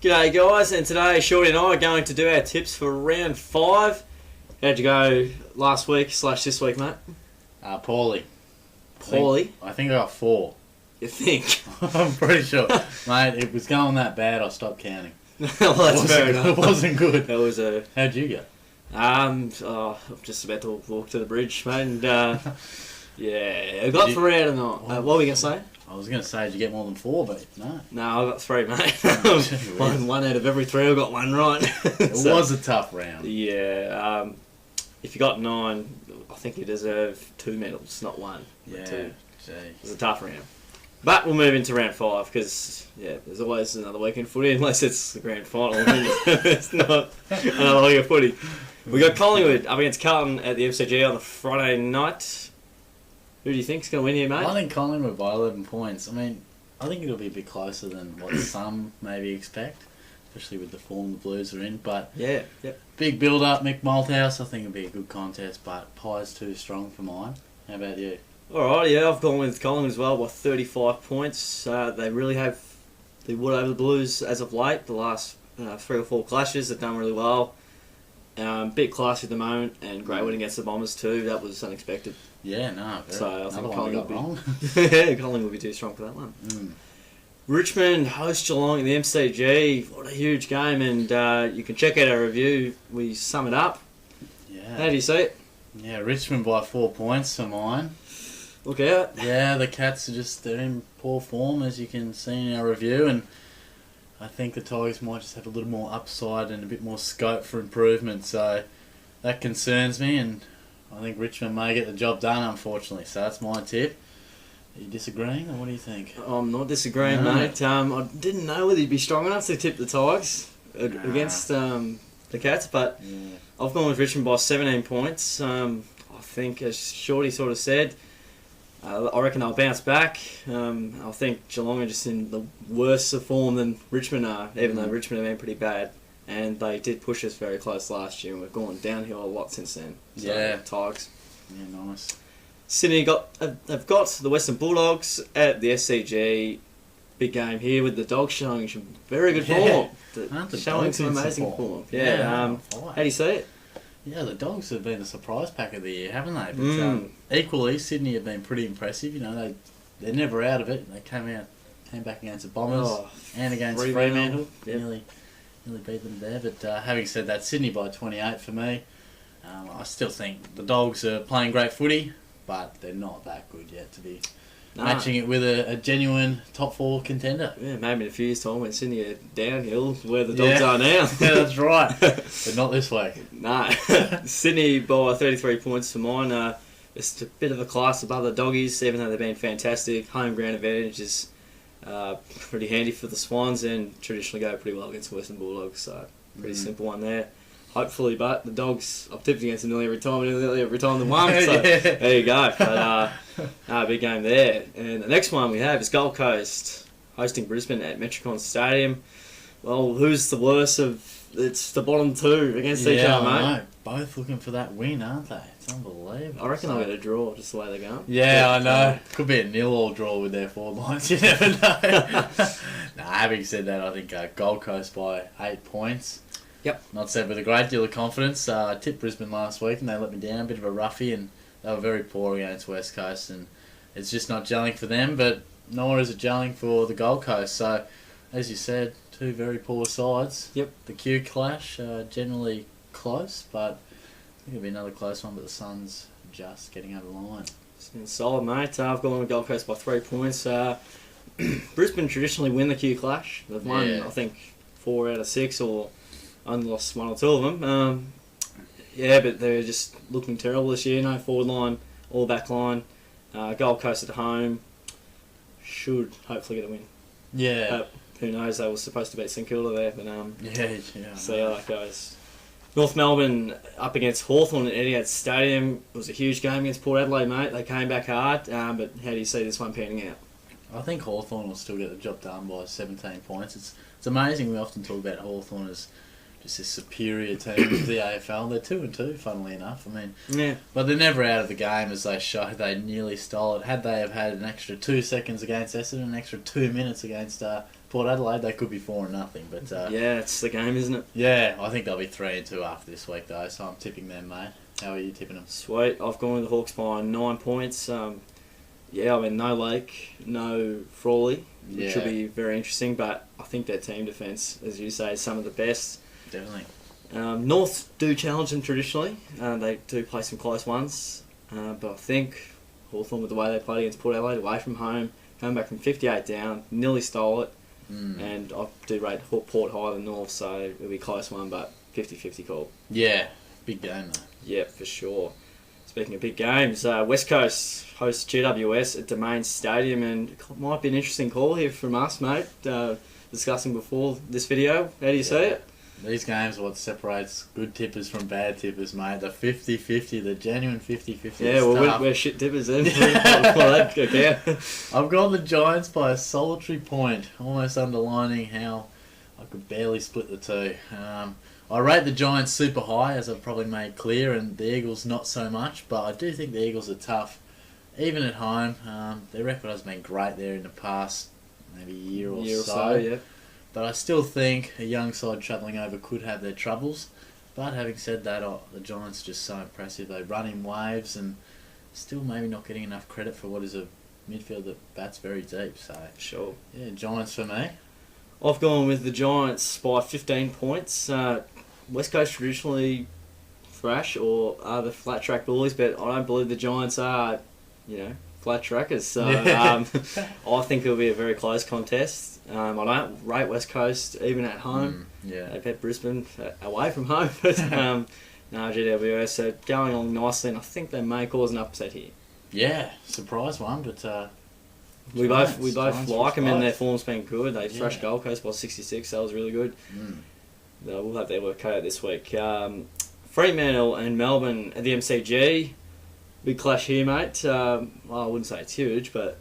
G'day guys, and today Shorty and I are going to do our tips for round 5. How'd you go last week / this week, mate? Poorly. Poorly? I think I got 4. You think? I'm pretty sure. Mate, it was going that bad, I stopped counting. Well, that's fair enough. It wasn't good. That was a... How'd you go? I'm just about to walk to the bridge, mate, and yeah, I got 3 out of 9. What were we going to say? I was going to say, did you get more than 4, but no. No, I got 3, mate. one out of every 3, I got 1 right. It was a tough round. Yeah, if you got 9, I think you deserve 2 medals, not 1. Yeah, 2. gee. It was a tough round. But we'll move into round 5 because, yeah, there's always another week in footy unless it's the grand final. It's not another week of footy. We got Collingwood up against Carlton at the FCG on the Friday night. Who do you think's going to win here, mate? I think Collingwood by 11 points. I mean, I think it'll be a bit closer than what some maybe expect, especially with the form the Blues are in. But yeah, yep. Big build-up, Mick Malthouse. I think it'll be a good contest, but Pie's too strong for mine. How about you? Alright, yeah, I've gone with Collingwood as well by 35 points. They really have the wood over the Blues as of late. The last 3 or 4 clashes, they've done really well. Bit classy at the moment, and great win against the Bombers too. That was unexpected. Yeah, no. So I think Collingwood wrong. Yeah, Collingwood will be too strong for that one. Richmond host Geelong in the MCG. What a huge game, and you can check out our review. We sum it up. Yeah. How do you see it? Yeah, Richmond by 4 points for mine. Look out. Yeah, the Cats they're in poor form, as you can see in our review, and I think the Tigers might just have a little more upside and a bit more scope for improvement, so that concerns me, and I think Richmond may get the job done, unfortunately, so that's my tip. Are you disagreeing, or what do you think? I'm not disagreeing, mate. I didn't know whether you'd be strong enough to tip the Tigers against the Cats, but I've gone with Richmond by 17 points. I think, as Shorty sort of said, I reckon they'll bounce back. I think Geelong are just in the worse of form than Richmond are, even though Richmond have been pretty bad. And they did push us very close last year, and we've gone downhill a lot since then. So, yeah. Tigers. Yeah, nice. Sydney they've got the Western Bulldogs at the SCG. Big game here with the Dogs showing some very good form. Showing some amazing form. Yeah. How do you see it? Yeah, the Dogs have been the surprise pack of the year, haven't they? But equally, Sydney have been pretty impressive. You know, they're never out of it. They came back against the Bombers and against Fremantle. Yep. Nearly beat them there. But having said that, Sydney by 28 for me. I still think the Dogs are playing great footy, but they're not that good yet to be matching it with a genuine top 4 contender. Yeah, maybe in a few years' time when Sydney are downhill, where the Dogs are now. Yeah, that's right. But not this week. No. Sydney by 33 points for mine. It's a bit of a class above the Doggies, even though they've been fantastic. Home ground advantage is pretty handy for the Swans, and traditionally go pretty well against Western Bulldogs, so pretty simple one there. Hopefully, but the Dogs, I've tipped against them nearly every time they won, so there you go. But big game there. And the next one we have is Gold Coast hosting Brisbane at Metricon Stadium. Well, who's the worst of... It's the bottom 2 against each other, mate. I know. Both looking for that win, aren't they? It's unbelievable. I reckon they'll get a draw, just the way they're going. Yeah, I know. Could be a 0-0 draw with their forward lines. You never know. Having said that, I think Gold Coast by 8 points. Yep. Not said with a great deal of confidence. I tipped Brisbane last week and they let me down, a bit of a roughie, and they were very poor against West Coast, and it's just not gelling for them, but nor is it gelling for the Gold Coast. So, as you said, 2 very poor sides. Yep. The Q clash, generally close, but I think it'll be another close one, but the Suns just getting over the line. It's solid, mate. I've gone with Gold Coast by 3 points. Brisbane traditionally win the Q clash. They've won, I think, 4 out of 6, or only lost 1 or 2 of them. But they're just looking terrible this year. No forward line, all back line. Gold Coast at home should hopefully get a win. Yeah. Who knows? They were supposed to beat St Kilda there, but yeah. See how that goes. North Melbourne up against Hawthorn at Etihad Stadium. It was a huge game against Port Adelaide, mate. They came back hard, but how do you see this one panning out? I think Hawthorn will still get the job done by 17 points. It's amazing. We often talk about Hawthorn as just a superior team to the AFL. They're 2-2, funnily enough. I mean, but they're never out of the game, as they showed. They nearly stole it. Had they have had an extra 2 seconds against Essendon, an extra 2 minutes against Port Adelaide, they could be 4-0, but yeah, it's the game, isn't it? Yeah, I think they'll be 3-2 after this week though, so I'm tipping them, mate. How are you tipping them? Sweet. I've gone with the Hawks by 9 points. Yeah, I mean, no Lake, no Frawley, which will be very interesting, but I think their team defence, as you say, is some of the best. Definitely. North do challenge them traditionally. They do play some close ones, but I think Hawthorn, with the way they played against Port Adelaide, away from home, coming back from 58 down, nearly stole it, and I do rate Port higher than North, so it'll be a close one, but 50-50 call. Yeah, big game though. Yeah, for sure. Speaking of big games, West Coast hosts GWS at Domain Stadium, and it might be an interesting call here from us, mate, discussing before this video. How do you see it? These games are what separates good tippers from bad tippers, mate. The 50-50, the genuine 50-50. Yeah, well, we're shit tippers then. Okay. I've got the Giants by a solitary point, almost underlining how I could barely split the two. I rate the Giants super high, as I've probably made clear, and the Eagles not so much, but I do think the Eagles are tough, even at home. Their record has been great there in the past, maybe year or so. Yeah. But I still think a young side travelling over could have their troubles. But having said that, the Giants are just so impressive. They run in waves and still maybe not getting enough credit for what is a midfield that bats very deep. So Sure. Yeah, Giants for me. I've gone with the Giants by 15 points. West Coast traditionally thrash or are the flat track bullies, but I don't believe the Giants are, flat trackers. So I think it'll be a very close contest. I don't rate West Coast even at home. They bet Brisbane away from home, but no, GWS. So going along nicely, and I think they may cause an upset here. Yeah, surprise one, but we both like them, and their both. form's been good. They thrashed Gold Coast by 66. That was really good. We'll have their work cut out this week. Fremantle and Melbourne at the MCG. Big clash here, mate. Well, I wouldn't say it's huge, but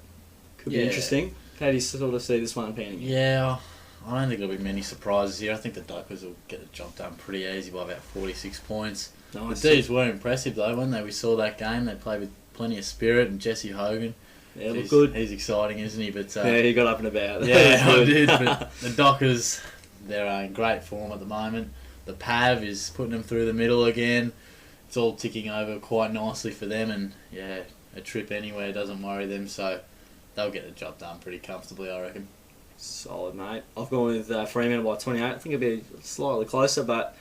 could be interesting. How do you sort of see this one panning out? Yeah, I don't think there'll be many surprises here. I think the Dockers will get the job done pretty easy by about 46 points. Nice. The D's were impressive though, weren't they? We saw that game. They played with plenty of spirit, and Jesse Hogan. Yeah, look good. He's exciting, isn't he? But yeah, he got up and about. Yeah, I did. But the Dockers, they're in great form at the moment. The Pav is putting them through the middle again. It's all ticking over quite nicely for them, and yeah, a trip anywhere doesn't worry them, so they'll get the job done pretty comfortably, I reckon. Solid, mate. I've gone with Fremantle by 28. I think it'll be slightly closer, but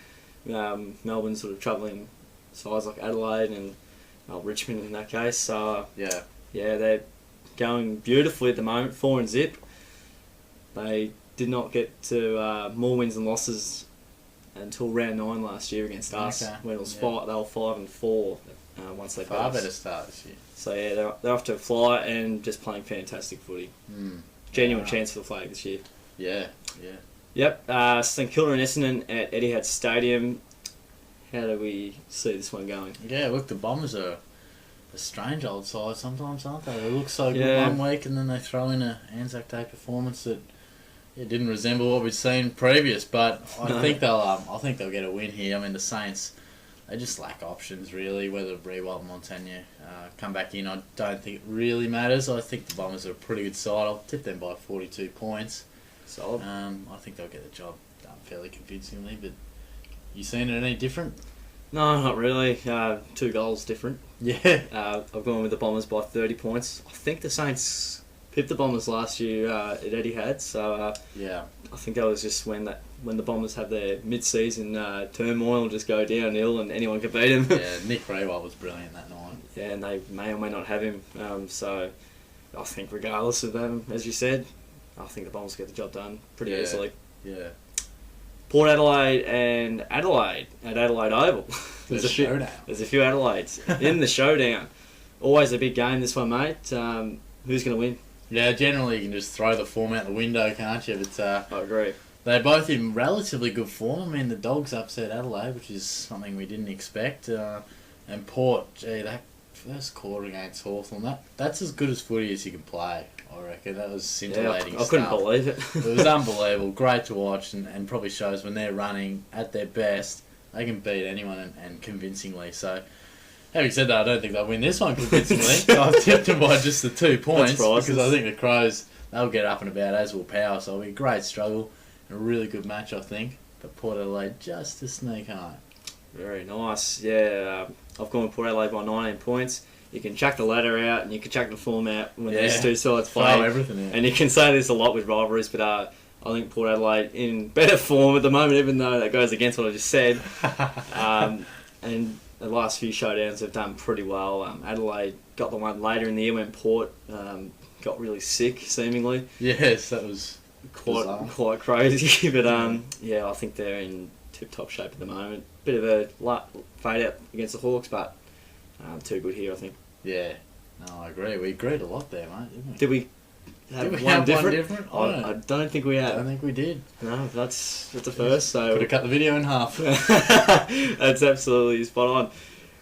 Melbourne's sort of travelling sides like Adelaide and Richmond in that case. So yeah, they're going beautifully at the moment, 4-0. They did not get to more wins and losses until round 9 last year against us, when it was they were 5-4 once they far better start this year. So yeah, they're off to a fly and just playing fantastic footy. Genuine chance for the flag this year. Yeah. Yep. St Kilda and Essendon at Etihad Stadium. How do we see this one going? Yeah, look, the Bombers are a strange old side sometimes, aren't they? They look so good one week, and then they throw in a Anzac Day performance that didn't resemble what we'd seen previous. But I think they'll get a win here. I mean, the Saints, they just lack options really. Whether Rewalt and Montagna come back in, I don't think it really matters. I think the Bombers are a pretty good side. I'll tip them by 42 points. Solid. I think they'll get the job done fairly convincingly. But you seen it any different? No, not really. 2 goals different. Yeah. I've gone with the Bombers by 30 points. I think the Saints pipped the Bombers last year at Etihad, so I think that was just when the Bombers have their mid-season turmoil and just go downhill and anyone can beat them. Yeah, Nick Rewalt was brilliant that night. Yeah, and they may or may not have him. So I think regardless of them, as you said, I think the Bombers get the job done pretty easily. Yeah. Port Adelaide and Adelaide at Adelaide Oval. There's a few Adelaides in the showdown. Always a big game, this one, mate. Who's going to win? Yeah, generally you can just throw the form out the window, can't you? But I agree. They're both in relatively good form. I mean, the Dogs upset Adelaide, which is something we didn't expect. And Port, that first quarter against Hawthorn, that's as good as footy as you can play, I reckon. That was scintillating stuff. I couldn't believe it. It was unbelievable. Great to watch, and probably shows when they're running at their best, they can beat anyone and convincingly. So, having said that, I don't think they'll win this one convincingly. I've tipped them by just the 2 points because I think the Crows, they'll get up and about, as will Power. So it'll be a great struggle. A really good match, I think. But Port Adelaide just to sneak home. Very nice. Yeah, I've gone with Port Adelaide by 19 points. You can chuck the ladder out and you can chuck the form out when these two sides play. Throw everything out. And you can say this a lot with rivalries, but I think Port Adelaide in better form at the moment, even though that goes against what I just said. And the last few showdowns have done pretty well. Adelaide got the one later in the year when Port got really sick, seemingly. Yes, that was quite crazy. But yeah, I think they're in tip-top shape at the moment. Bit of a fade out against the Hawks, but too good here, I think. Yeah, no, I agree. We agreed a lot there, mate, didn't we? Did we have one different? I don't think we have. I don't think we did. No, that's a first. So could have cut the video in half. That's absolutely spot on.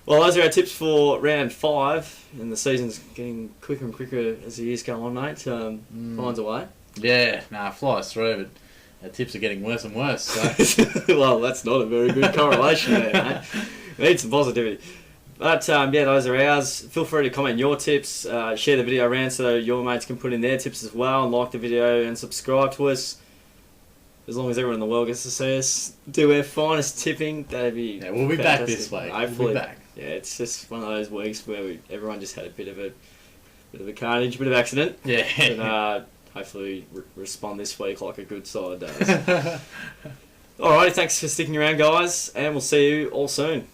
Well, those are our tips for round 5, and the season's getting quicker and quicker as the years go on, mate. Finds a way. Yeah, it flies through, but our tips are getting worse and worse. So. Well, that's not a very good correlation there, mate. We need some positivity. But yeah, those are ours. Feel free to comment your tips, share the video around so your mates can put in their tips as well, and like the video and subscribe to us. As long as everyone in the world gets to see us do our finest tipping, that'd be we'll be fantastic. back this week. Hopefully, we'll be back. Yeah, it's just one of those weeks where everyone just had a bit of a carnage, a bit of accident. Yeah. But hopefully respond this week like a good side does. Alrighty, thanks for sticking around, guys, and we'll see you all soon.